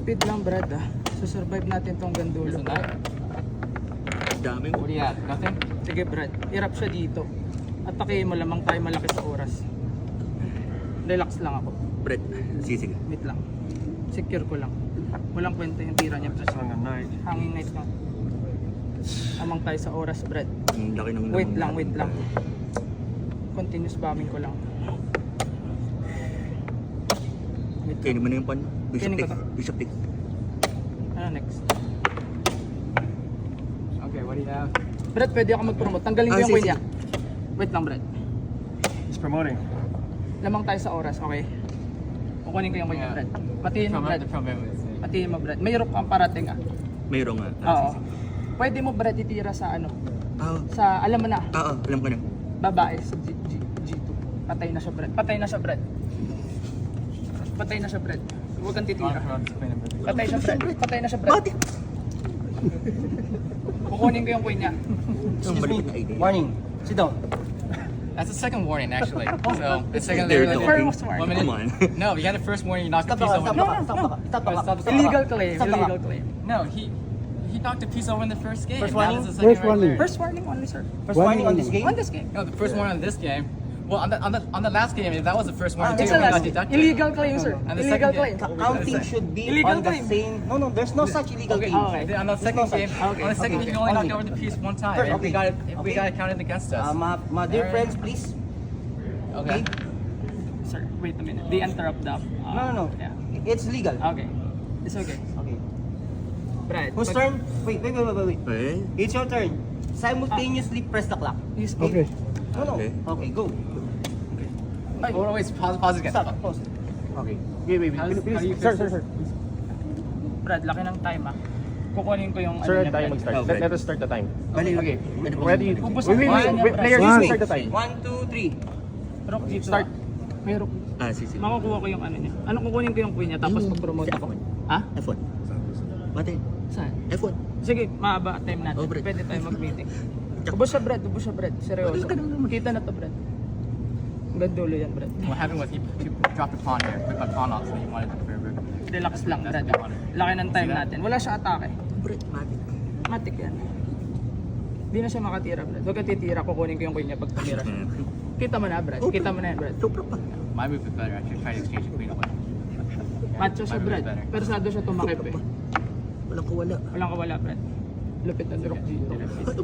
Speed lang, Brad, ah. Susurvive natin tong gandulo. Here's a knife. Daming. What do you have? Nothing? Sige, Brad. Irap siya dito. Atakihin mo lamang tayo malaki sa oras. Relax lang ako. Brett, sisig. Wait lang. Secure ko lang. Walang kwenta yung tira niya. Hanging knife lang. Amang tayo sa oras, Brad. Ang laki ng Wait lang, wait lang. Continuous bombing ko lang. Wait lang. Kainin mo na yung pan. Bishop Kainin ko pick. to. Bishop pick. Ano next? Okay, what do you have? Brad, pwede ako mag-promote. Tanggalin ko Ah, yung sige, queen niya. Wait lang, Brad. He's promoting. Lamang tayo sa oras, okay? Kukunin ko yung queen niya, Brad. Matiin mo, Brad. Matiin mo, Brad. May rook ang parating, ah. Mayroong nga. Oo. Pwede mo, Brad, itira sa ano? Ah, Sa, alam mo na, alam ko na. babae sa G2. Patay na siya, Brad. Patay na siya, Brad. Patay na siya, Brad. Huwag kang titira. Patay siya, Brad. Patay na siya, Brad. Bakit? Kukunin ko yung queen niya. Ang malupit na idea. Warning. Sit down. That's the second warning, actually. So, the second They're warning. talking. First warning. 1 minute. Come on. No, you got the first warning, you knocked the Stop piece baka, over. stop baka, stop baka, stop baka. Stop, stop. Illegal claim. Stop, Illegal stop. claim. No, he knocked the piece over in the first game. First That warning? was the second First right warning. there. First warning only, sir. First warning on this game? On this game. No, the first warning on this game. Well, on the last game, if that was the first warning, Ah, It's too, a it got last deducted. illegal claim, sir. And the Illegal second claim. game- Counting should be Illegal on the claim. same. No, there's no such illegal Okay, game. Okay. then on the There's second no such- game, okay, on the second okay. game, you only knocked Only. over the piece one time. First, If we okay. got it, we Okay. got it counted against us. My dear Alright. friends, please. Okay. Sir, wait a minute. They interrupt the... No. Yeah. It's legal. Okay. It's okay. Okay. Brad. Whose turn? Wait. Eh? It's your turn. Simultaneously press the clock. Yes, Okay. No. Okay. Okay, go. Ay, Oh, wait, pause again. Stop. Pause. Okay. Wait. How do you Sir, fix sir, this? sir. Brad, laki ng time, ah. Kukunin ko yung... Sir, niya, tayo Brad. mag-start. Okay. Let us start the time. Bali, Okay. Ready? Ubus Wait, na. players, One. start the time. 1, 2, 3. Rook dito. Start. May rook. Ah, sisig. Makukuha ko yung ano niya. Ano kukunin ko yung queen niya tapos mag-promote Si ako. F1. Ha? F1. Mati. Saan? F1. Sige, mahaba time natin. Oh, Brad. Pwede tayo mag-meeting. Ubus siya, Brad. Ubus siya, Brad. Seryoso. Wala ka naman. Kita na to, Brad. Hanggang dulo yan, Brad. What happened was he dropped the pawn here, put my pawn off, so he wanted to prove it. Relax lang, Brad. Laki ng time natin. Wala siya atake. Brett, mati. Matik yan. Hindi na siya makatira, Brad. Huwag ka titira. Kukunin ko yung queen niya pag tumira siya. Kita mo na, Brad. Kita mo na yan, Brad. Sobra pa. My move is better. I should try to exchange the queen away. Macho siya, My move Brad. is better. Persado siya tumakip eh. Walang kawala. Walang kawala, Brad. Lupit na rook dito.